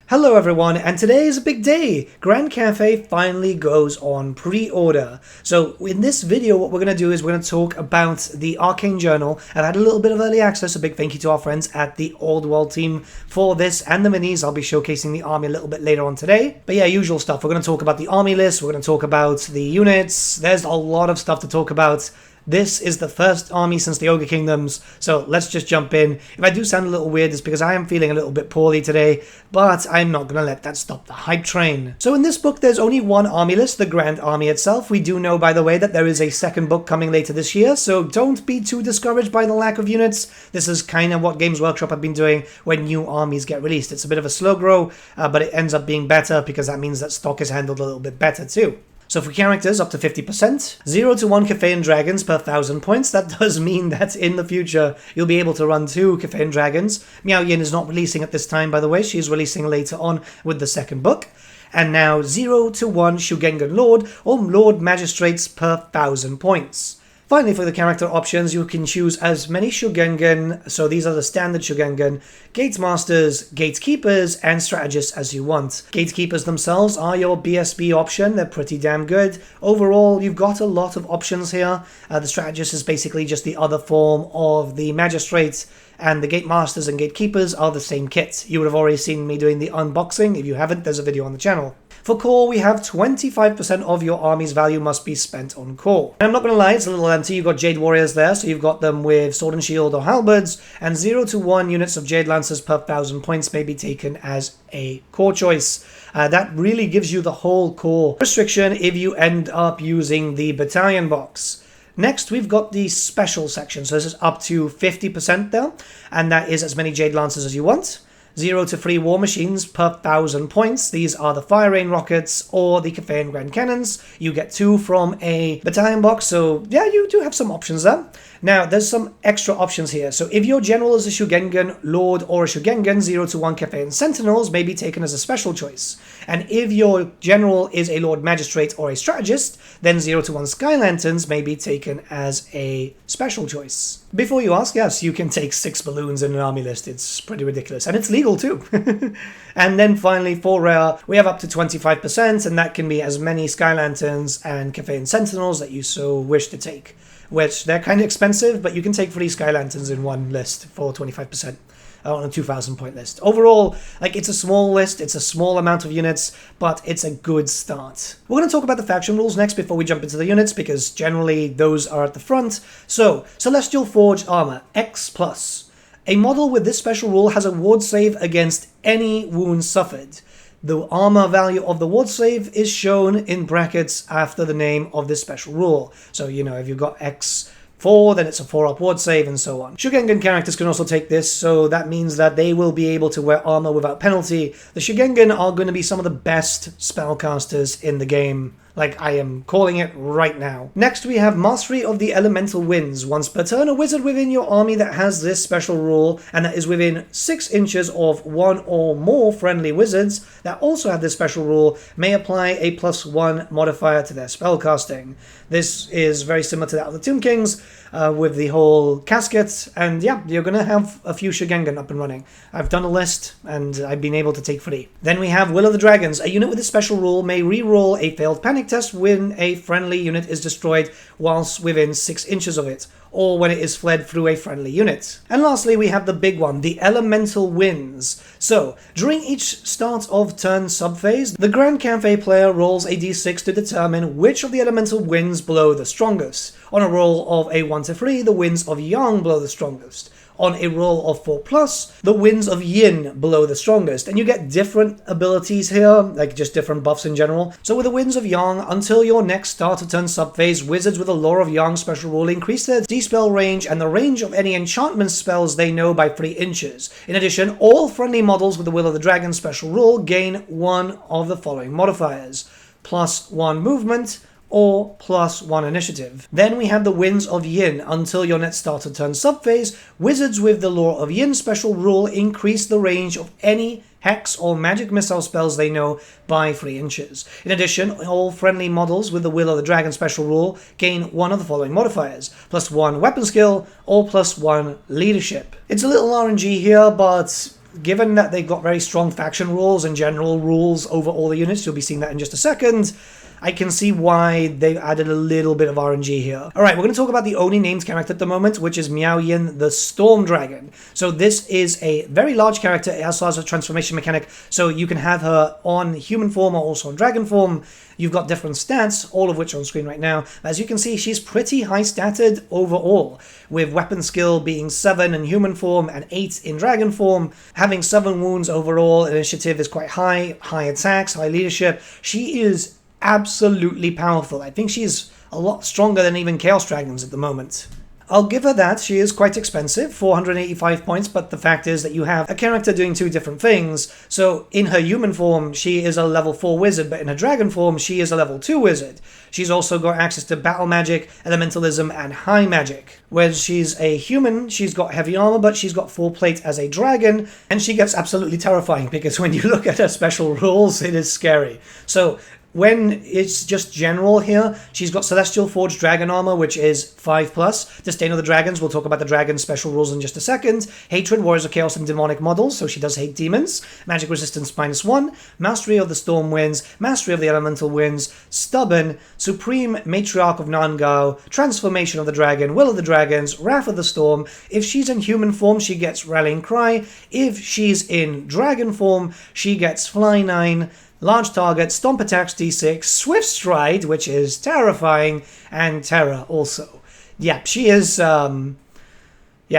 Hello everyone, and today is a big day! Grand Cathay finally goes on pre-order. So in this video what we're going to do is we're going to talk about the Arcane Journal. I've had a little bit of early access, a big thank you to our friends at the Old World team for this and the minis. I'll be showcasing the army a little bit later on today. But yeah, usual stuff. We're going to talk about the army list, we're going to talk about the units. There's a lot of stuff to talk about. This is the first army since the Ogre Kingdoms, so let's just jump in. If I do sound a little weird, it's because I am feeling a little bit poorly today, but I'm not going to let that stop the hype train. So in this book, there's only one army list, the Grand Army itself. We do know, by the way, that there is a second book coming later this year, so don't be too discouraged by the lack of units. This is kind of what Games Workshop have been doing when new armies get released. It's a bit of a slow grow, but it ends up being better because that means that stock is handled a little bit better too. So for characters, up to 50%, 0 to 1 Cathayan dragons per 1,000 points. That does mean that in the future, you'll be able to run 2 Cathayan dragons. Miao Ying is not releasing at this time, by the way. She's releasing later on with the second book. And now 0 to 1 Shugengan Lord or Lord Magistrates per 1,000 points. Finally, for the character options, you can choose as many Shugengan, so these are the standard Shugengan, Gatemasters, Gatekeepers, and Strategists as you want. Gatekeepers themselves are your BSB option, they're pretty damn good. Overall, you've got a lot of options here. The Strategist is basically just the other form of the Magistrate, and the Gatemasters and Gatekeepers are the same kit. You would have already seen me doing the unboxing. If you haven't, there's a video on the channel. For core, we have 25% of your army's value must be spent on core. And I'm not going to lie, it's a little empty. You've got Jade Warriors there, so you've got them with Sword and Shield or Halberds, and 0 to 1 units of Jade Lancers per 1,000 points may be taken as a core choice. That really gives you the whole core restriction if you end up using the battalion box. Next, we've got the special section, so this is up to 50% there, and that is as many Jade Lancers as you want. 0 to 3 War Machines per 1,000 points. These are the Fire Rain Rockets or the Cathayan Grand Cannons. You get 2 from a battalion box, so yeah, you do have some options there. Now, there's some extra options here. So if your general is a Shugengan Lord or a Shugengan, 0 to 1 Cathayan Sentinels may be taken as a special choice. And if your general is a Lord Magistrate or a Strategist, then 0 to 1 Sky Lanterns may be taken as a special choice. Before you ask, yes, you can take 6 balloons in an army list. It's pretty ridiculous. And it's legal too. And then finally, for rare, we have up to 25%, and that can be as many Sky Lanterns and Cathayan Sentinels that you so wish to take. Which, they're kind of expensive, but you can take 3 Sky Lanterns in one list for 25%. On a 2,000 point list. Overall, like, it's a small list, it's a small amount of units, but it's a good start. We're going to talk about the faction rules next before we jump into the units, because generally those are at the front. So, Celestial Forged Armor, X+. A model with this special rule has a ward save against any wounds suffered. The armor value of the ward save is shown in brackets after the name of this special rule. So, you know, if you've got X4, then it's a 4-up ward save, and so on. Shugengan characters can also take this, so that means that they will be able to wear armor without penalty. The Shugengan are going to be some of the best spellcasters in the game. Like, I am calling it right now. Next, we have Mastery of the Elemental Winds. Once per turn, a wizard within your army that has this special rule, and that is within 6 inches of 1 or more friendly wizards that also have this special rule, may apply a +1 modifier to their spellcasting. This is very similar to that of the Tomb Kings, with the whole casket, and yeah, you're going to have a few Shugengan up and running. I've done a list, and I've been able to take 3. Then we have Will of the Dragons. A unit with this special rule may re-roll a failed panic test when a friendly unit is destroyed whilst within 6 inches of it, or when it is fled through a friendly unit. And lastly, we have the big one, the Elemental Winds. So, during each start of turn subphase, the Grand Cathay player rolls a d6 to determine which of the Elemental Winds blow the strongest. On a roll of a 1 to 3, the winds of Yang blow the strongest. On a roll of 4+, the winds of Yin blow the strongest. And you get different abilities here, like just different buffs in general. So with the winds of Yang, until your next start of turn subphase, wizards with a Lore of Yang special rule increase their D-spell range and the range of any enchantment spells they know by 3 inches. In addition, all friendly models with the Will of the Dragon special rule gain one of the following modifiers: +1 movement, or +1 initiative. Then we have the Winds of Yin. Until your next start of turn subphase, wizards with the Lore of Yin special rule increase the range of any hex or magic missile spells they know by 3 inches. In addition, all friendly models with the Will of the Dragon special rule gain one of the following modifiers: +1 weapon skill or +1 leadership. It's a little RNG here, but given that they've got very strong faction rules and general rules over all the units, you'll be seeing that in just a second, I can see why they've added a little bit of RNG here. Alright, we're going to talk about the only named character at the moment, which is Miao Yin, the Storm Dragon. So this is a very large character. It also has a transformation mechanic, so you can have her on human form or also on dragon form. You've got different stats, all of which are on screen right now. As you can see, she's pretty high-statted overall, with weapon skill being 7 in human form and 8 in dragon form. Having 7 wounds overall, initiative is quite high, high attacks, high leadership. She is absolutely powerful. I think she's a lot stronger than even Chaos Dragons at the moment. I'll give her that. She is quite expensive, 485 points, but the fact is that you have a character doing 2 different things. So in her human form, she is a level 4 wizard, but in her dragon form, she is a level 2 wizard. She's also got access to battle magic, elementalism, and high magic. When she's a human, she's got heavy armor, but she's got full plate as a dragon, and she gets absolutely terrifying, because when you look at her special rules, it is scary. So when it's just general here, she's got Celestial Forged Dragon Armor, which is 5+. Disdain of the Dragons, we'll talk about the dragon special rules in just a second. Hatred, Warriors of Chaos and Demonic models, so she does hate demons. Magic Resistance -1. Mastery of the Storm Winds. Mastery of the Elemental Winds. Stubborn. Supreme Matriarch of Nangao. Transformation of the Dragon. Will of the Dragons. Wrath of the Storm. If she's in human form, she gets Rallying Cry. If she's in dragon form, she gets Fly 9. Large target, stomp attacks d6, swift stride, which is terrifying, and terror also. Yeah, she is,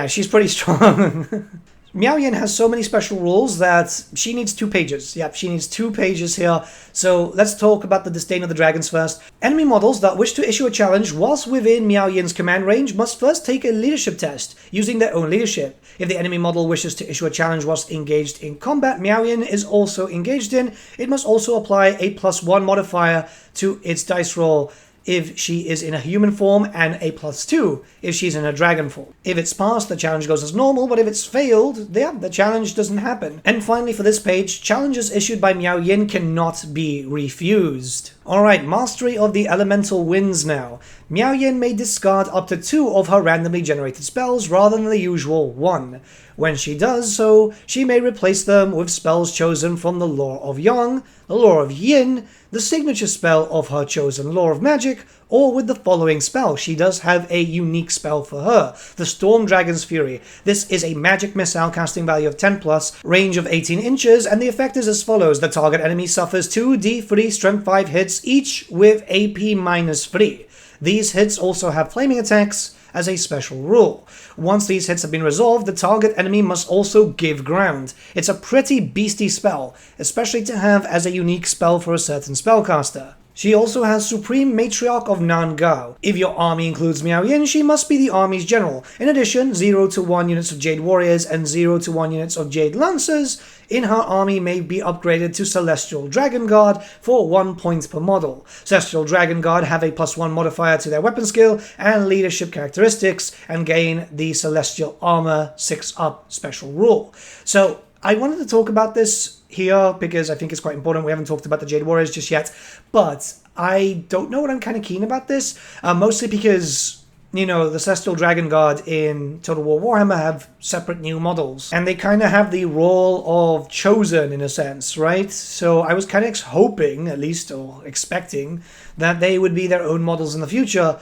she's pretty strong. Miao Yin has so many special rules that she needs 2 pages. Yep, she needs 2 pages here. So let's talk about the Disdain of the Dragons first. Enemy models that wish to issue a challenge whilst within Miao Yin's command range must first take a leadership test using their own leadership. If the enemy model wishes to issue a challenge whilst engaged in combat Miao Yin is also engaged in, it must also apply a +1 modifier to its dice roll if she is in a human form, and a +2 if she's in a dragon form. If it's passed, the challenge goes as normal, but if it's failed, the challenge doesn't happen. And finally, for this page, challenges issued by Miao Yin cannot be refused. Alright, Mastery of the Elemental Winds now. Miao Yin may discard up to 2 of her randomly generated spells rather than the usual 1. When she does so, she may replace them with spells chosen from the Lore of Yang, the Lore of Yin, the signature spell of her chosen Lore of Magic, or with the following spell. She does have a unique spell for her, the Storm Dragon's Fury. This is a magic missile casting value of 10+, range of 18 inches, and the effect is as follows. The target enemy suffers 2d3 strength 5 hits, each with AP -3. These hits also have flaming attacks as a special rule. Once these hits have been resolved, the target enemy must also give ground. It's a pretty beastie spell, especially to have as a unique spell for a certain spellcaster. She also has Supreme Matriarch of Nangao. If your army includes Miao Yin, she must be the army's general. In addition, 0 to 1 units of Jade Warriors and 0 to 1 units of Jade Lancers in her army may be upgraded to Celestial Dragon Guard for 1 point per model. Celestial Dragon Guard have a +1 modifier to their weapon skill and leadership characteristics, and gain the Celestial Armor 6+ special rule. So I wanted to talk about this here because I think it's quite important. We haven't talked about the Jade Warriors just yet, but I don't know what I'm kind of keen about this, mostly because, you know, the Celestial Dragon Guard in Total War Warhammer have separate new models, and they kind of have the role of chosen in a sense, right? So I was kind of hoping, at least, or expecting, that they would be their own models in the future.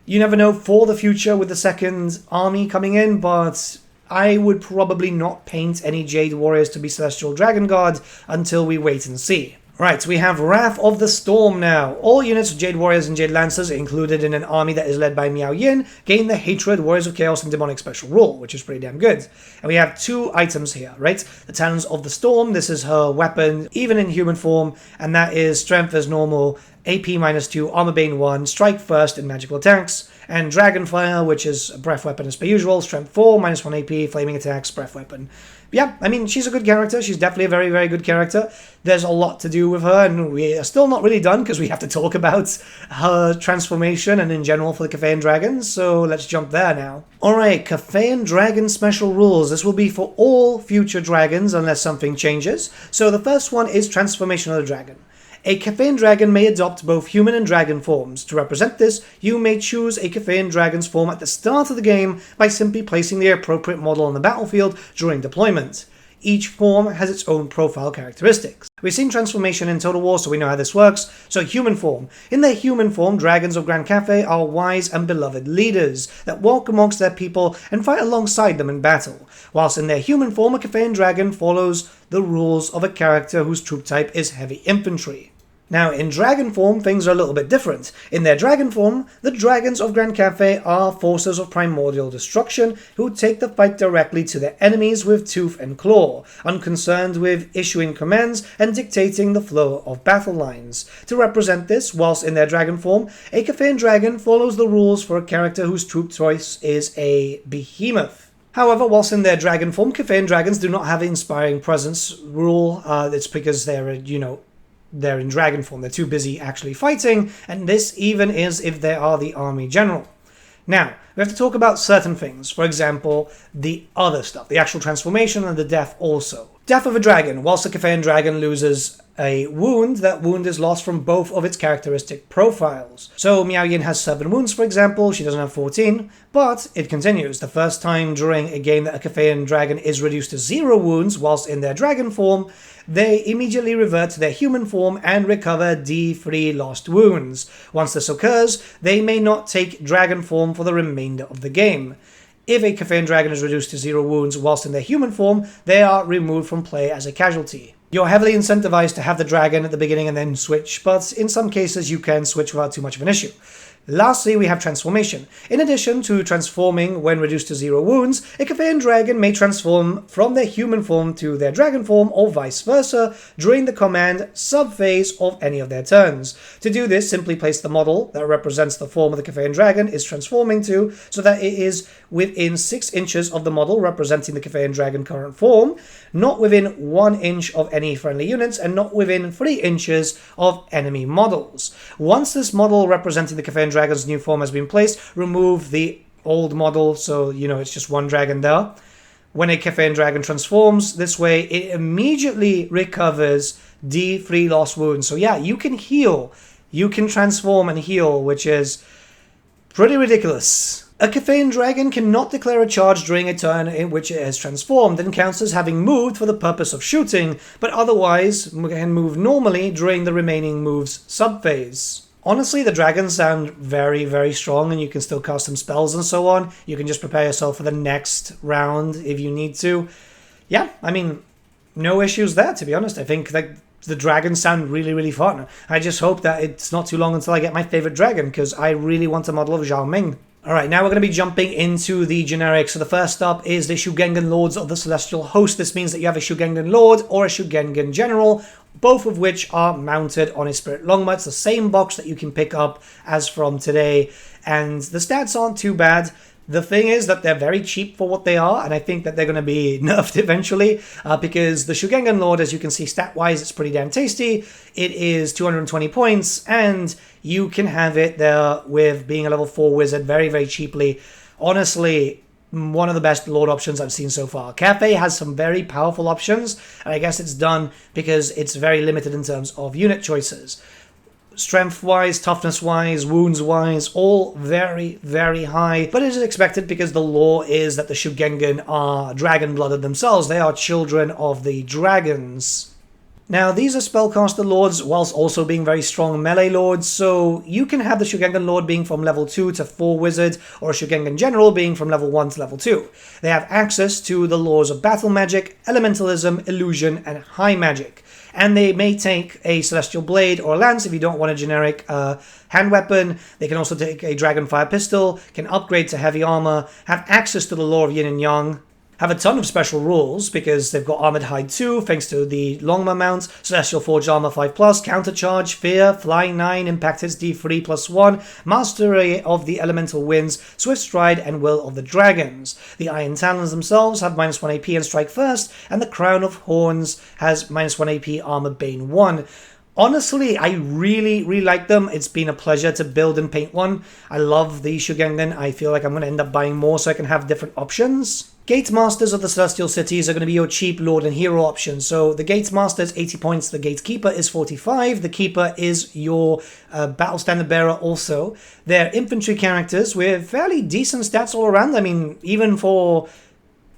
You never know for the future with the second army coming in, but I would probably not paint any Jade Warriors to be Celestial Dragon Guard until we wait and see. Right, we have Wrath of the Storm now. All units of Jade Warriors and Jade Lancers included in an army that is led by Miao Yin gain the Hatred, Warriors of Chaos, and Demonic special rule, which is pretty damn good. And we have 2 items here, right? The Talons of the Storm, this is her weapon, even in human form, and that is Strength as normal, AP -2, Armor Bane 1, Strike first in magical attacks, and Dragonfire, which is a breath weapon as per usual, Strength 4, -1 AP, Flaming attacks, breath weapon. Yeah, I mean, she's a good character. She's definitely a very, very good character. There's a lot to do with her, and we are still not really done because we have to talk about her transformation and in general for the Cathayan Dragons, so let's jump there now. Alright, Cathayan Dragon special rules. This will be for all future dragons unless something changes. So the first one is Transformation of the Dragon. A Cathayan dragon may adopt both human and dragon forms. To represent this, you may choose a Cathayan dragon's form at the start of the game by simply placing the appropriate model on the battlefield during deployment. Each form has its own profile characteristics. We've seen transformation in Total War, so we know how this works. So human form. In their human form, dragons of Grand Cathay are wise and beloved leaders that walk amongst their people and fight alongside them in battle. Whilst in their human form, a Cathayan dragon follows the rules of a character whose troop type is heavy infantry. Now, in dragon form, things are a little bit different. In their dragon form, the dragons of Grand Cathay are forces of primordial destruction who take the fight directly to their enemies with tooth and claw, unconcerned with issuing commands and dictating the flow of battle lines. To represent this, whilst in their dragon form, a Cathayan dragon follows the rules for a character whose troop choice is a behemoth. However, whilst in their dragon form, Cathayan dragons do not have an inspiring presence rule. It's because they're in dragon form. They're too busy actually fighting, and this even is if they are the army general. Now, we have to talk about certain things. For example, the other stuff, the actual transformation and the death also. Death of a dragon. Whilst a Cathayan dragon loses a wound, that wound is lost from both of its characteristic profiles. So Miao has 7 wounds, for example. She doesn't have 14, but it continues. The first time during a game that a Cathayan dragon is reduced to 0 wounds whilst in their dragon form, they immediately revert to their human form and recover D3 lost wounds. Once this occurs, they may not take dragon form for the remainder of the game. If a Cathayan dragon is reduced to 0 wounds whilst in their human form, they are removed from play as a casualty. You're heavily incentivized to have the dragon at the beginning and then switch, but in some cases you can switch without too much of an issue. Lastly, we have transformation. In addition to transforming when reduced to 0 wounds, a Cathayan dragon may transform from their human form to their dragon form or vice versa during the command sub-phase of any of their turns. To do this, simply place the model that represents the form of the Cathayan dragon is transforming to so that it is within 6 inches of the model representing the Cathayan dragon current form, not within 1 inch of any friendly units, and not within 3 inches of enemy models. Once this model representing the Cathayan dragon's new form has been placed, remove the old model so it's just one dragon there. When a Cathayan dragon transforms this way, it immediately recovers D3 lost wounds. So yeah, you can heal. You can transform and heal, which is pretty ridiculous. A Cathayan dragon cannot declare a charge during a turn in which it has transformed and counts as having moved for the purpose of shooting, but otherwise can move normally during the remaining moves subphase. Honestly, the dragons sound very, very strong, and you can still cast some spells and so on. You can just prepare yourself for the next round if you need to. Yeah, I mean, no issues there, to be honest. I think that the dragons sound really, really fun. I just hope that it's not too long until I get my favorite dragon, because I really want a model of Zhao Ming. Alright, now we're going to be jumping into the generics. So the first up is the Shugengan Lords of the Celestial Host. This means that you have a Shugengan Lord or a Shugengan General, both of which are mounted on a Spirit Longma. It's the same box that you can pick up as from today, and the stats aren't too bad. The thing is that they're very cheap for what they are, and I think that they're going to be nerfed eventually, because the Shugengan Lord, as you can see stat-wise, it's pretty damn tasty. It is 220 points, and you can have it there with being a level 4 wizard very, very cheaply. Honestly, one of the best Lord options I've seen so far. Cathay has some very powerful options, and I guess it's done because it's very limited in terms of unit choices. Strength-wise, toughness-wise, wounds-wise, all very, very high. But it is expected because the lore is that the Shugengan are dragon-blooded themselves. They are children of the dragons. Now, these are spellcaster lords whilst also being very strong melee lords, so you can have the Shugengan Lord being from level 2 to 4 wizard, or a Shugengan General being from level 1 to level 2. They have access to the laws of battle magic, elementalism, illusion, and high magic. And they may take a Celestial Blade or a Lance if you don't want a generic hand weapon. They can also take a Dragonfire Pistol, can upgrade to heavy armor, have access to the Law of Yin and Yang, have a ton of special rules because they've got Armored Hide 2 thanks to the Longma mount, Celestial Forge Armor 5+, Countercharge, Fear, Flying 9, Impact Hits D3 +1, Mastery of the Elemental Winds, Swift Stride, and Will of the Dragons. The Iron Talons themselves have -1 AP and Strike First, and the Crown of Horns has -1 AP Armor Bane 1. Honestly, I really, really like them. It's been a pleasure to build and paint one. I love the Shugengan. I feel like I'm going to end up buying more so I can have different options. Gate Masters of the Celestial Cities are going to be your cheap Lord and Hero option. So the Gate Master is 80 points, the Gatekeeper is 45. The Keeper is your Battle Standard Bearer also. They're infantry characters with fairly decent stats all around. I mean, even for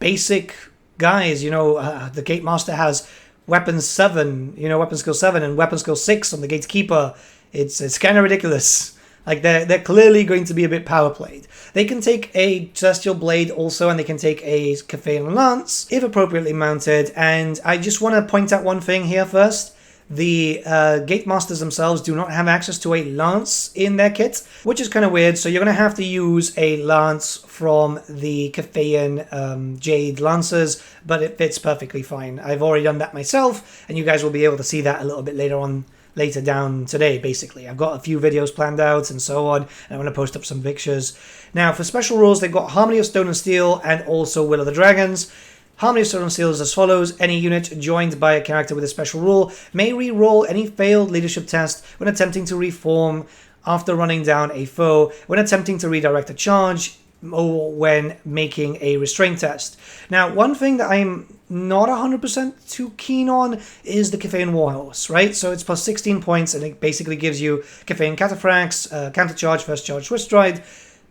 basic guys. You know, the Gate Master has weapon 7, you know, weapon skill 7 and weapon skill 6 on the Gatekeeper. It's kind of ridiculous. Like, they're clearly going to be a bit power played. They can take a Celestial Blade also, and they can take a Cathayan Lance, if appropriately mounted. And I just want to point out one thing here first. The Gate Masters themselves do not have access to a Lance in their kit, which is kind of weird. So you're going to have to use a Lance from the Cathayan Jade Lancers, but it fits perfectly fine. I've already done that myself, and you guys will be able to see that a little bit later down today, basically. I've got a few videos planned out and so on, and I'm going to post up some pictures. Now, for special rules, they've got Harmony of Stone and Steel and also Will of the Dragons. Harmony of Stone and Steel is as follows. Any unit joined by a character with a special rule may re-roll any failed leadership test when attempting to reform after running down a foe, when attempting to redirect a charge, or when making a restraint test. Now, one thing that I'm not 100% too keen on is the Cathayan Warhorse, right? So it's plus 16 points, and it basically gives you Cathayan Cataphracts, Counter Charge, First Charge, Swift Stride.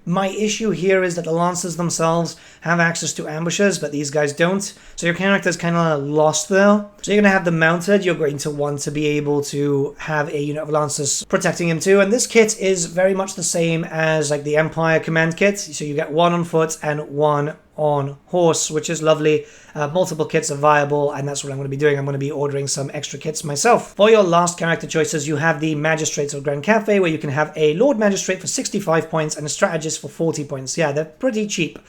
My issue here is that the Lancers themselves have access to ambushes, but these guys don't. So your character's kind of lost there. So you're going to have them mounted. You're going to want to be able to have a unit of Lancers protecting him too. And this kit is very much the same as like the Empire Command kit. So you get 1 on foot and 1 on horse, which is lovely. Multiple kits are viable, and that's what I'm going to be doing. I'm going to be ordering some extra kits myself. For your last character choices, you have the Magistrates of Grand Cathay, where you can have a Lord Magistrate for 65 points and a Strategist for 40 points. Yeah, they're pretty cheap.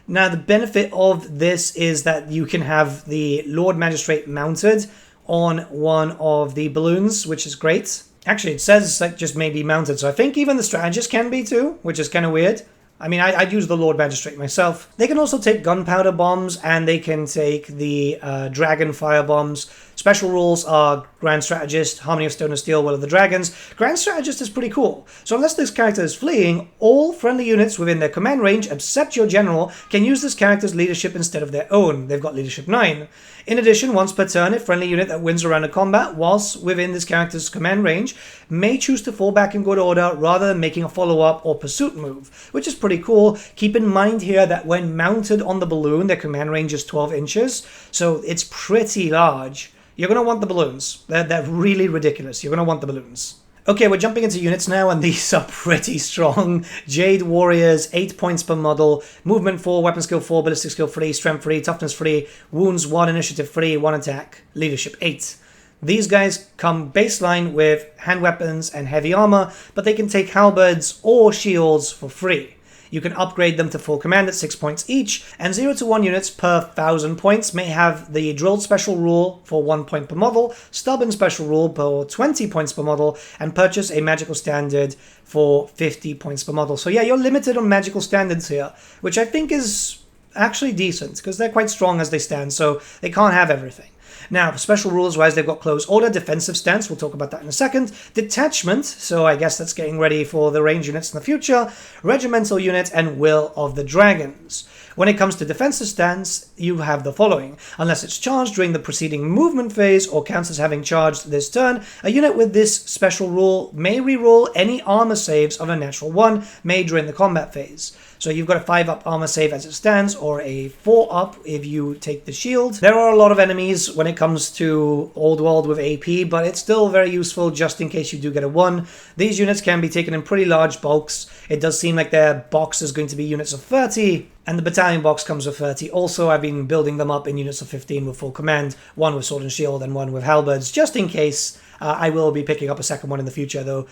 Now, the benefit of this is that you can have the Lord Magistrate mounted on one of the balloons, which is great. Actually, it says like just maybe mounted, so I think even the Strategist can be too, which is kind of weird. I mean, I'd use the Lord Magistrate myself. They can also take gunpowder bombs, and they can take the dragon fire bombs. Special rules are Grand Strategist, Harmony of Stone and Steel, Will of the Dragons. Grand Strategist is pretty cool. So unless this character is fleeing, all friendly units within their command range, except your general, can use this character's leadership instead of their own. They've got leadership 9. In addition, once per turn, a friendly unit that wins a round of combat whilst within this character's command range may choose to fall back in good order rather than making a follow-up or pursuit move, which is pretty cool. Keep in mind here that when mounted on the balloon, their command range is 12 inches, so it's pretty large. You're going to want the balloons. They're really ridiculous. You're going to want the balloons. Okay, we're jumping into units now, and these are pretty strong. Jade Warriors, 8 points per model, movement 4, weapon skill 4, ballistic skill 3, strength 3, toughness 3, wounds 1, initiative 3, 1 attack, leadership 8. These guys come baseline with hand weapons and heavy armor, but they can take halberds or shields for free. You can upgrade them to full command at 6 points each, and 0 to 1 units per 1,000 points may have the drilled special rule for 1 point per model, stubborn special rule for 20 points per model, and purchase a magical standard for 50 points per model. So yeah, you're limited on magical standards here, which I think is actually decent, because they're quite strong as they stand, so they can't have everything. Now, for special rules-wise, they've got Close Order, Defensive Stance, we'll talk about that in a second, Detachment, so I guess that's getting ready for the range units in the future, Regimental Unit, and Will of the Dragons. When it comes to Defensive Stance, you have the following. Unless it's charged during the preceding movement phase or counts as having charged this turn, a unit with this special rule may reroll any armor saves of a natural 1 made during the combat phase. So you've got a 5-up armor save as it stands, or a 4-up if you take the shield. There are a lot of enemies when it comes to Old World with AP, but it's still very useful just in case you do get a 1. These units can be taken in pretty large bulks. It does seem like their box is going to be units of 30, and the battalion box comes with 30. Also, I've been building them up in units of 15 with full command, 1 with sword and shield and 1 with halberds, just in case. I will be picking up a second one in the future, though,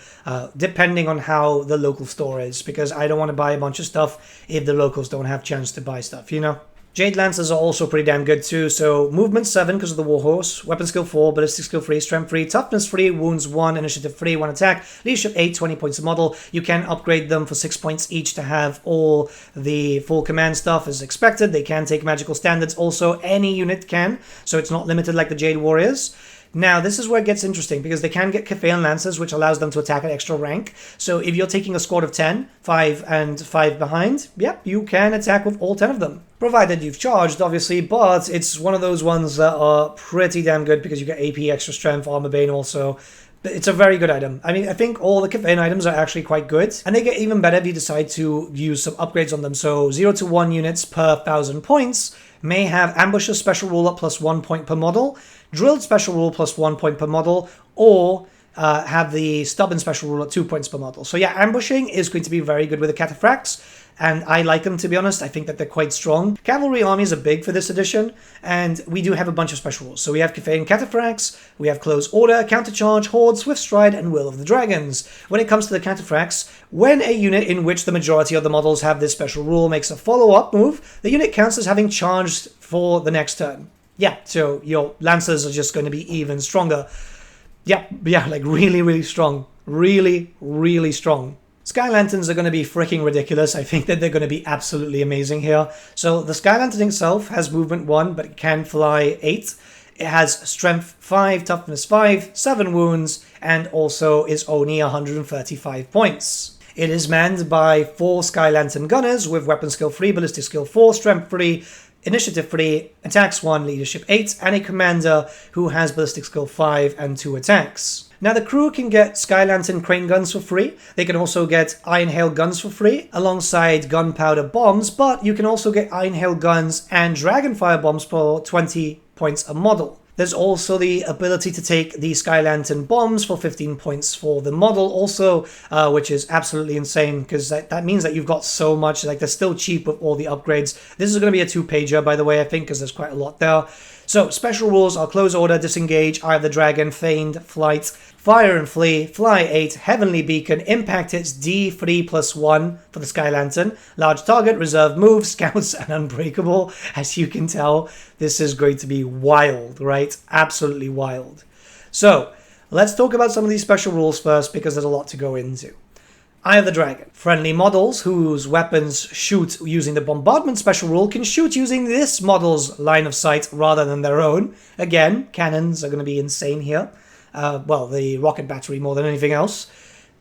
depending on how the local store is, because I don't want to buy a bunch of stuff if the locals don't have chance to buy stuff, you know? Jade Lancers are also pretty damn good too, so movement 7 because of the Warhorse, weapon skill 4, ballistic skill 3, strength 3, toughness 3, wounds 1, initiative 3, 1 attack, leadership 8, 20 points a model. You can upgrade them for 6 points each to have all the full command stuff as expected. They can take magical standards also, any unit can, so it's not limited like the Jade Warriors. Now, this is where it gets interesting, because they can get Cathayan Lancers, which allows them to attack at extra rank. So if you're taking a squad of 10, 5 and 5 behind, yep, you can attack with all 10 of them. Provided you've charged, obviously, but it's one of those ones that are pretty damn good because you get AP, extra strength, armor bane also. But it's a very good item. I mean, I think all the Cathayan items are actually quite good, and they get even better if you decide to use some upgrades on them. So 0 to 1 units per 1,000 points may have Ambusher special rule at plus 1 point per model, Drilled special rule plus 1 point per model, or have the Stubborn special rule at 2 points per model. So yeah, ambushing is going to be very good with the Cataphracts, and I like them, to be honest. I think that they're quite strong. Cavalry armies are big for this edition, and we do have a bunch of special rules. So we have Cathayan Cataphracts, we have Close Order, Countercharge, Horde, Swift Stride, and Will of the Dragons. When it comes to the Cataphracts, when a unit in which the majority of the models have this special rule makes a follow-up move, the unit counts as having charged for the next turn. Yeah, so your Lancers are just going to be even stronger. Yeah, like really, really strong. Really, really strong. Sky Lanterns are going to be freaking ridiculous. I think that they're going to be absolutely amazing here. So the Sky Lantern itself has movement 1, but it can fly 8. It has strength 5, toughness 5, 7 wounds, and also is only 135 points. It is manned by 4 Sky Lantern Gunners with weapon skill 3, ballistic skill 4, strength 3, initiative 3, attacks 1, leadership 8, and a commander who has ballistic skill 5 and 2 attacks. Now the crew can get Sky Lantern crane guns for free. They can also get Iron Hail guns for free alongside gunpowder bombs, but you can also get Iron Hail guns and Dragonfire bombs for 20 points a model. There's also the ability to take the Sky Lantern bombs for 15 points for the model also, which is absolutely insane because that means that you've got so much. Like, they're still cheap with all the upgrades. This is going to be a 2-pager, by the way, I think, because there's quite a lot there. So special rules are Close Order, Disengage, Eye of the Dragon, Feigned, Flight, Fire and Flee, Fly 8, Heavenly Beacon, Impact Hits D3 plus 1 for the Sky Lantern, Large Target, Reserve Move, Scouts, and Unbreakable. As you can tell, this is going to be wild, right? Absolutely wild. So let's talk about some of these special rules first because there's a lot to go into. Eye of the Dragon. Friendly models whose weapons shoot using the Bombardment special rule can shoot using this model's line of sight rather than their own. Again, cannons are going to be insane here. Well, the rocket battery more than anything else.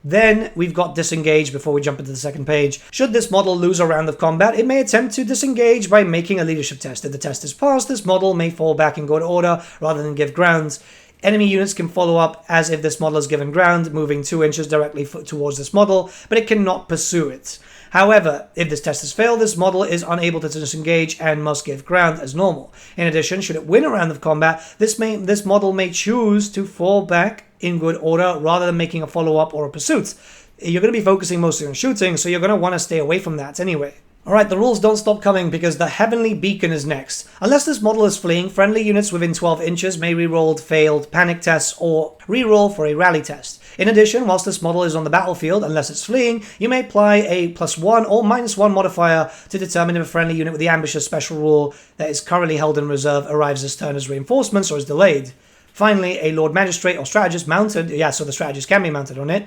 Then we've got Disengage before we jump into the second page. Should this model lose a round of combat, it may attempt to disengage by making a leadership test. If the test is passed, this model may fall back and go to order rather than give ground. Enemy units can follow up as if this model is given ground, moving 2 inches directly towards this model, but it cannot pursue it. However, if this test has failed, this model is unable to disengage and must give ground as normal. In addition, should it win a round of combat, this model may choose to fall back in good order rather than making a follow-up or a pursuit. You're going to be focusing mostly on shooting, so you're going to want to stay away from that anyway. Alright, the rules don't stop coming because the Heavenly Beacon is next. Unless this model is fleeing, friendly units within 12 inches may reroll failed panic tests or reroll for a rally test. In addition, whilst this model is on the battlefield, unless it's fleeing, you may apply a +1 or -1 modifier to determine if a friendly unit with the Ambusher special rule that is currently held in reserve arrives this turn as reinforcements or is delayed. Finally, a Lord Magistrate or Strategist mounted, so the Strategist can be mounted on it,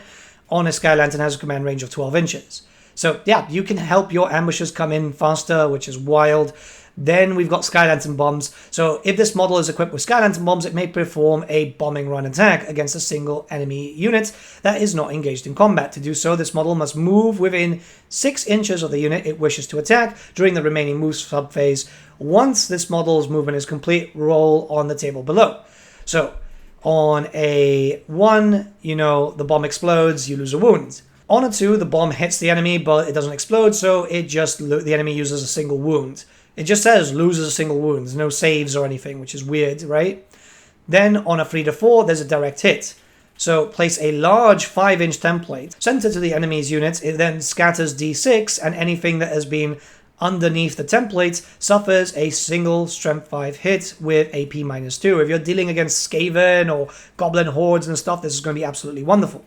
on a Sky Lantern has a command range of 12 inches. So yeah, you can help your ambushers come in faster, which is wild. Then we've got Sky Lantern bombs. So if this model is equipped with Sky Lantern bombs, it may perform a bombing run attack against a single enemy unit that is not engaged in combat. To do so, this model must move within 6 inches of the unit it wishes to attack during the remaining move subphase. Once this model's movement is complete, roll on the table below. So on a 1, the bomb explodes, you lose a wound. On a 2, the bomb hits the enemy, but it doesn't explode, so the enemy uses a single wound. It just says loses a single wound. There's no saves or anything, which is weird, right? Then on a 3 to 4, there's a direct hit. So place a large 5-inch template center to the enemy's unit. It then scatters D6, and anything that has been underneath the template suffers a single strength 5 hit with AP -2. If you're dealing against Skaven or Goblin hordes and stuff, this is going to be absolutely wonderful.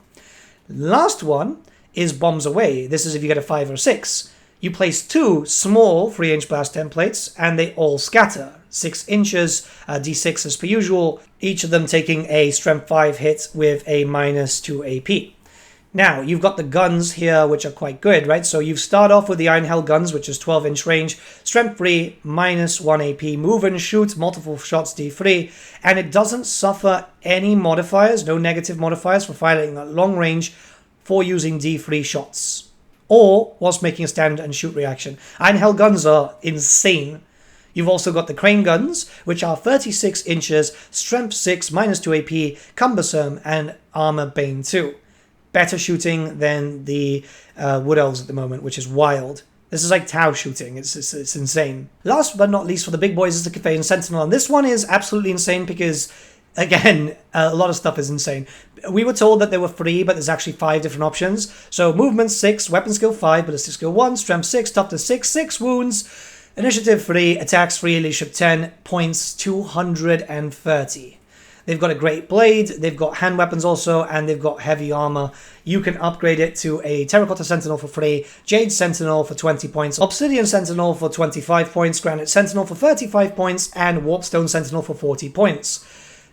Last one is Bombs Away. This is if you get a 5 or 6. You place 2 small 3-inch blast templates and they all scatter. 6 inches, D6 as per usual, each of them taking a strength 5 hit with a -2 AP. Now, you've got the guns here, which are quite good, right? So you start off with the Iron Hell guns, which is 12-inch range, strength 3, -1 AP, move and shoot, multiple shots, D3, and it doesn't suffer any modifiers, no negative modifiers for firing at long range for using D3 shots, or whilst making a stand and shoot reaction. Iron Hell guns are insane. You've also got the crane guns, which are 36 inches, strength 6, minus 2 AP, cumbersome, and armor bane 2. Better shooting than the wood elves at the moment, which is wild. This is like Tau shooting. It's insane. Last but not least for the big boys is the Cathay Sentinel. And this one is absolutely insane because, again, a lot of stuff is insane. We were told that there were 3, but there's actually 5 different options. So movement 6, weapon skill 5, ballistic skill 1, strength 6, toughness 6, 6 wounds, initiative 3, attacks 3, leadership 10, points 230. They've got a great blade, they've got hand weapons also, and they've got heavy armor. You can upgrade it to a Terracotta Sentinel for free, Jade Sentinel for 20 points, Obsidian Sentinel for 25 points, Granite Sentinel for 35 points, and Warpstone Sentinel for 40 points.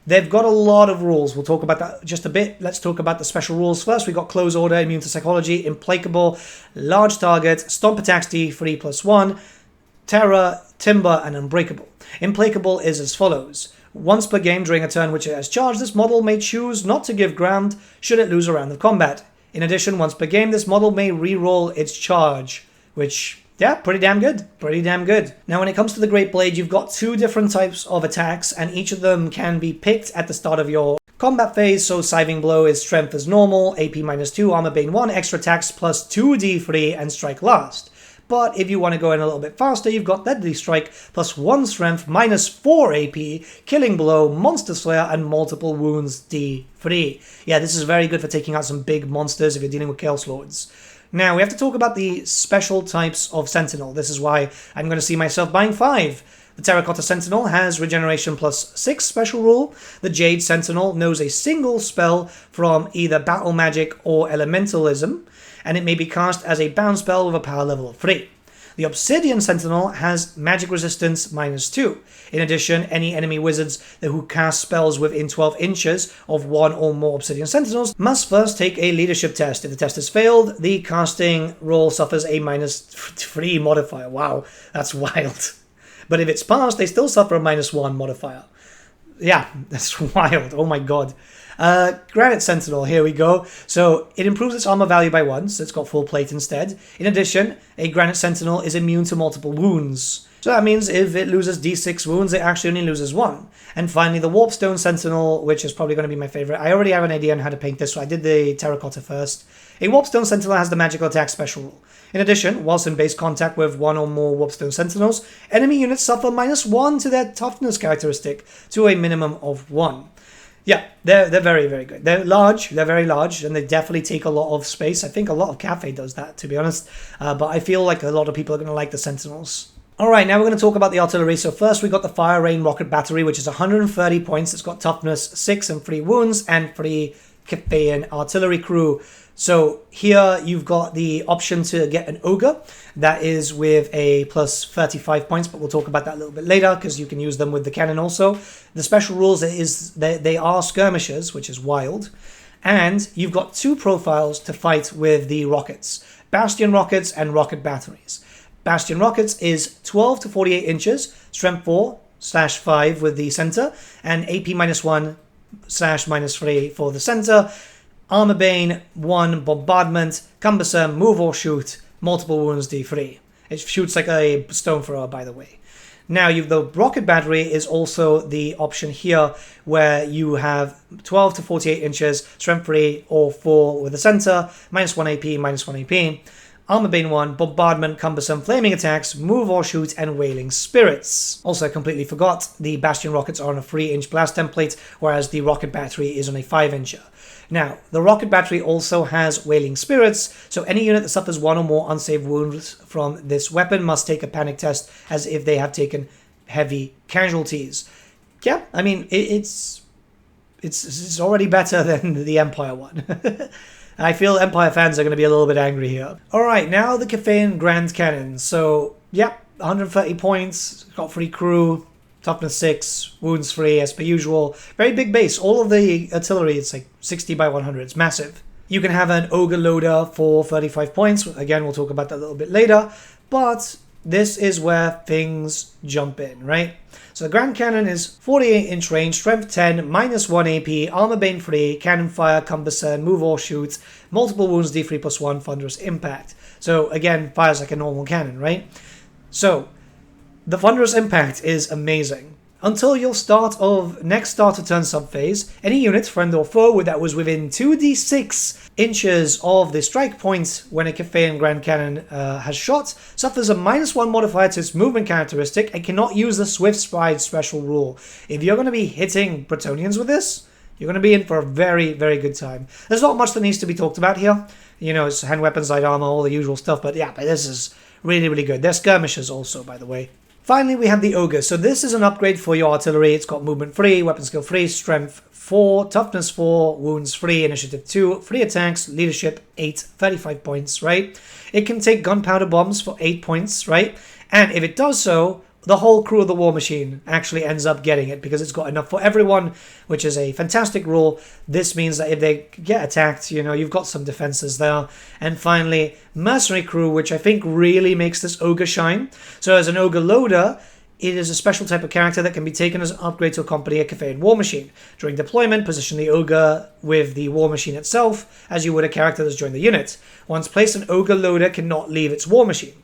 They've got a lot of rules. We'll talk about that just a bit. Let's talk about the special rules first. We've got Close Order, Immune to Psychology, Implacable, Large Target, Stomp Attacks D3 plus 1, Terror, Timber, and Unbreakable. Implacable is as follows. Once per game during a turn which it has charged, this model may choose not to give ground should it lose a round of combat. In addition, once per game, this model may re-roll its charge, which, yeah, pretty damn good. Pretty damn good. Now, when it comes to the Great Blade, you've got 2 different types of attacks, and each of them can be picked at the start of your combat phase. So Scything Blow is strength as normal, AP minus 2, armor bane 1, extra attacks plus 2d3, and strike last. But if you want to go in a little bit faster, you've got Deadly Strike, plus 1 strength, minus 4 AP, Killing Blow, Monster Slayer, and multiple wounds D3. Yeah, this is very good for taking out some big monsters if you're dealing with Chaos Lords. Now, we have to talk about the special types of Sentinel. This is why I'm going to see myself buying 5. The Terracotta Sentinel has Regeneration plus 6 special rule. The Jade Sentinel knows a single spell from either Battle Magic or Elementalism, and it may be cast as a bound spell with a power level of 3. The Obsidian Sentinel has magic resistance minus 2. In addition, any enemy wizards who cast spells within 12 inches of 1 or more Obsidian Sentinels must first take a leadership test. If the test is failed, the casting roll suffers a minus 3 modifier. Wow, that's wild. But if it's passed, they still suffer a minus 1 modifier. Yeah, that's wild. Oh my god. Granite Sentinel, here we go. So it improves its armor value by 1, so it's got full plate instead. In addition, a Granite Sentinel is immune to multiple wounds. So that means if it loses d6 wounds, it actually only loses 1. And finally, the Warpstone Sentinel, which is probably going to be my favorite. I already have an idea on how to paint this, so I did the Terracotta first. A Warpstone Sentinel has the magical attack special rule. In addition, whilst in base contact with 1 or more Warpstone Sentinels, enemy units suffer minus 1 to their toughness characteristic to a minimum of 1. Yeah, they're very, very good. They're large, they're very large, and they definitely take a lot of space. I think a lot of Cathay does that, to be honest. But I feel like a lot of people are going to like the Sentinels. Alright, now we're going to talk about the artillery. So first we got the Fire Rain Rocket Battery, which is 130 points. It's got toughness 6 and 3 wounds, and 3 Cathayan artillery crew. So here you've got the option to get an Ogre. That is with a plus 35 points, but we'll talk about that a little bit later because you can use them with the cannon also. The special rules is that they are skirmishers, which is wild. And you've got 2 profiles to fight with the rockets. Bastion rockets and rocket batteries. Bastion rockets is 12 to 48 inches, strength 4/5 with the center, and AP minus 1/-3 for the center. Armor Bane 1, Bombardment, Cumbersome, Move or Shoot, multiple wounds D3. It shoots like a stone thrower, by the way. Now, the rocket battery is also the option here where you have 12 to 48 inches, strength 3 or 4 with the center, minus 1 AP, minus 1 AP. Armor Bane 1, Bombardment, Cumbersome, Flaming Attacks, Move or Shoot, and Wailing Spirits. Also, I completely forgot, the Bastion rockets are on a 3-inch blast template, whereas the rocket battery is on a 5-incher. Now, the rocket battery also has Wailing Spirits, so any unit that suffers 1 or more unsaved wounds from this weapon must take a panic test as if they have taken heavy casualties. Yeah, I mean, it's already better than the Empire one. I feel Empire fans are going to be a little bit angry here. Alright, now the Cathayan Grand Cannon. So, yeah, 130 points, got 3 crew, toughness 6, wounds 3 as per usual. Very big base. All of the artillery, it's like 60 by 100. It's massive. You can have an Ogre Loader for 35 points. Again, we'll talk about that a little bit later. But this is where things jump in, right? So the Grand Cannon is 48-inch range, strength 10, minus 1 AP, armor bane 3, cannon fire, cumbersome, move or shoot, multiple wounds D3 plus 1, thunderous impact. So again, fires like a normal cannon, right? So The Thunderous Impact is amazing. Until your next start of turn subphase, any unit, friend or foe, that was within 2d6 inches of the strike point when a Cathayan Grand Cannon has shot suffers a -1 modifier to its movement characteristic and cannot use the Swift Stride special rule. If you're going to be hitting Bretonnians with this, you're going to be in for a very, very good time. There's not much that needs to be talked about here. You know, it's hand weapons, light armor, all the usual stuff, but yeah, this is really, really good. They're skirmishers also, by the way. Finally, we have the Ogre. So this is an upgrade for your artillery. It's got movement 3, weapon skill 3, strength 4, toughness 4, wounds 3, initiative 2, 3 attacks, leadership 8, 35 points, right? It can take gunpowder bombs for 8 points, right? And if it does so, the whole crew of the War Machine actually ends up getting it because it's got enough for everyone, which is a fantastic rule. This means that if they get attacked, you know, you've got some defenses there. And finally, Mercenary Crew, which I think really makes this Ogre shine. So as an Ogre Loader, it is a special type of character that can be taken as an upgrade to accompany a Cathayan War Machine. During deployment, position the Ogre with the War Machine itself, as you would a character that's joined the unit. Once placed, an Ogre Loader cannot leave its War Machine.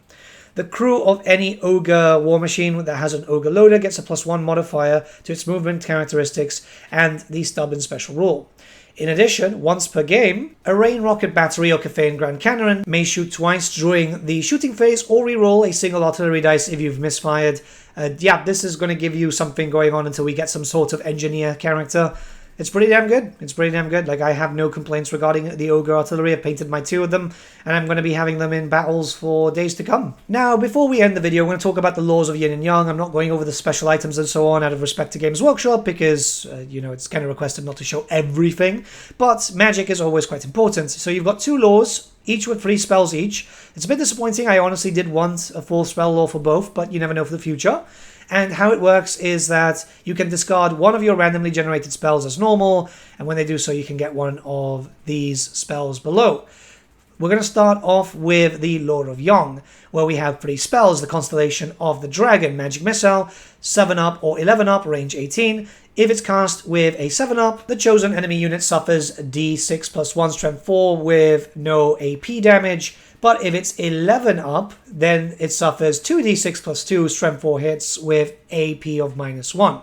The crew of any Ogre War Machine that has an Ogre Loader gets a +1 modifier to its movement characteristics and the Stubborn special rule. In addition, once per game, a Rain Rocket Battery or Cathayan Grand Cannon may shoot twice during the shooting phase or reroll a single artillery dice if you've misfired. Yeah, this is going to give you something going on until we get some sort of engineer character. It's pretty damn good. It's pretty damn good. Like, I have no complaints regarding the Ogre Artillery. I've painted my 2 of them, and I'm going to be having them in battles for days to come. Now, before we end the video, I'm going to talk about the laws of Yin and Yang. I'm not going over the special items and so on out of respect to Games Workshop, because, you know, it's kind of requested not to show everything. But magic is always quite important. So you've got 2 laws, each with 3 spells each. It's a bit disappointing. I honestly did want a full spell law for both, but you never know for the future. And how it works is that you can discard one of your randomly generated spells as normal, and when they do so, you can get one of these spells below. We're going to start off with the Law of Yang, where we have 3 spells: the Constellation of the Dragon, Magic Missile, 7-up or 11-up, range 18. If it's cast with a 7-up, the chosen enemy unit suffers D6 + 1, strength 4 with no AP damage. But if it's 11-up, then it suffers 2d6 + 2, strength 4 hits with AP of -1.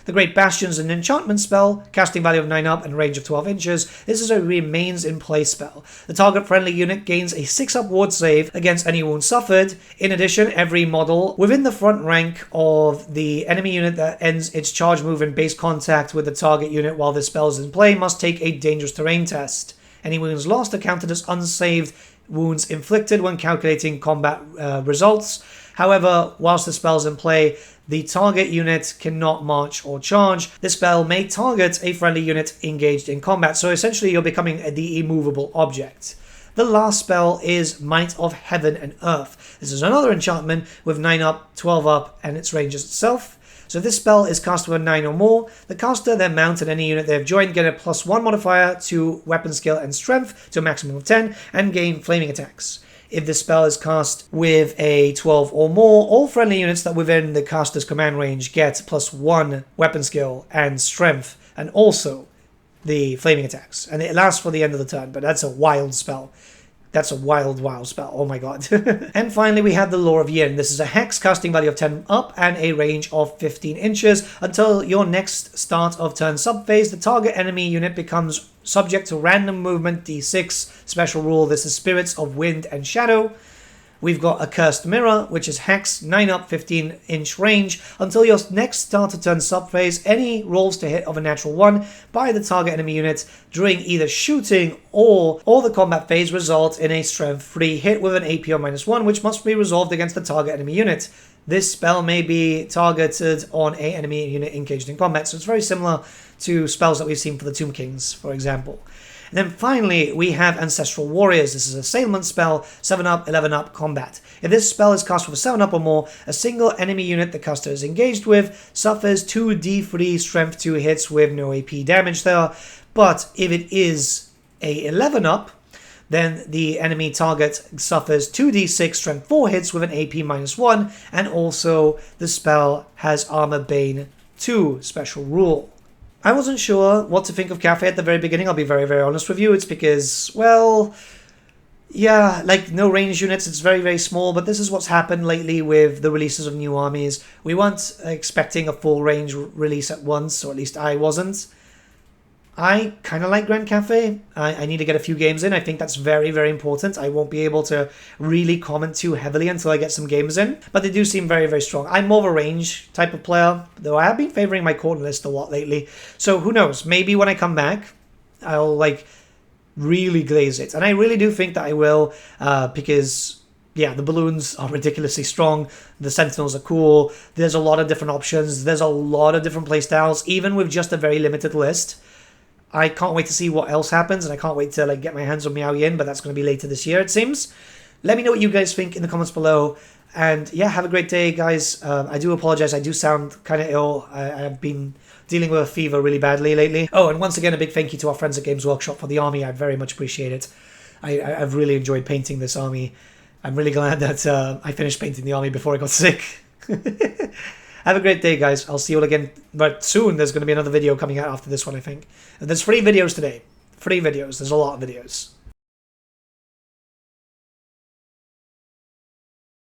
The Great Bastion is an enchantment spell, casting value of 9-up and range of 12 inches. This is a remains in play spell. The target friendly unit gains a 6-up ward save against any wound suffered. In addition, every model within the front rank of the enemy unit that ends its charge move in base contact with the target unit while this spell is in play must take a dangerous terrain test. Any wounds lost are counted as unsaved wounds inflicted when calculating combat results. However, whilst the spell is in play, the target unit cannot march or charge. This spell may target a friendly unit engaged in combat, so essentially you're becoming the immovable object. The last spell is Might of Heaven and Earth. This is another enchantment with 9-up, 12-up, and its ranges itself. So if this spell is cast with a 9 or more, the caster then mounts any unit they have joined, get a +1 modifier to weapon skill and strength to a maximum of 10, and gain flaming attacks. If this spell is cast with a 12 or more, all friendly units that within the caster's command range get +1 weapon skill and strength, and also the flaming attacks. And it lasts for the end of the turn, but that's a wild spell. That's a wild, wild spell. Oh my god. And finally, we have the Law of Yin. This is a hex casting value of 10 up and a range of 15 inches. Until your next start of turn subphase, the target enemy unit becomes subject to random movement D6 special rule. This is Spirits of Wind and Shadow. We've got a Cursed Mirror, which is Hex, 9-up, 15-inch range. Until your next start of turn subphase, any rolls to hit of a natural 1 by the target enemy unit during either shooting or the combat phase result in a strength 3 hit with an AP of -1, which must be resolved against the target enemy unit. This spell may be targeted on an enemy unit engaged in combat, so it's very similar to spells that we've seen for the Tomb Kings, for example. And then finally, we have Ancestral Warriors. This is a Assailment spell, 7-up, 11-up, combat. If this spell is cast with a 7-up or more, a single enemy unit the caster is engaged with suffers 2d3 strength 2 hits with no AP damage there. But if it is a 11-up, then the enemy target suffers 2d6 strength 4 hits with an AP -1, and also the spell has Armor Bane 2 special rule. I wasn't sure what to think of Cathay at the very beginning, I'll be very, very honest with you. It's because, well, Yeah, like no range units, it's very, very small, but this is what's happened lately with the releases of new armies. We weren't expecting a full range release at once, or at least I wasn't. I kind of like Grand Cathay. I need to get a few games in. I think that's very, very important. I won't be able to really comment too heavily until I get some games in, but they do seem very, very strong. I'm more of a range type of player, though I have been favoring my corner list a lot lately. So who knows? Maybe when I come back, I'll like really glaze it. And I really do think that I will, because yeah, the balloons are ridiculously strong. The sentinels are cool. There's a lot of different options. There's a lot of different playstyles, even with just a very limited list. I can't wait to see what else happens, and I can't wait to like get my hands on Miao Ying, but that's going to be later this year, it seems. Let me know what you guys think in the comments below. And yeah, have a great day, guys. I do apologize. I do sound kind of ill. I've been dealing with a fever really badly lately. Oh, and once again, a big thank you to our friends at Games Workshop for the army. I very much appreciate it. I've really enjoyed painting this army. I'm really glad that I finished painting the army before I got sick. Have a great day, guys. I'll see you all again. But soon, there's going to be another video coming out after this one, I think. And there's 3 videos today. 3 videos. There's a lot of videos.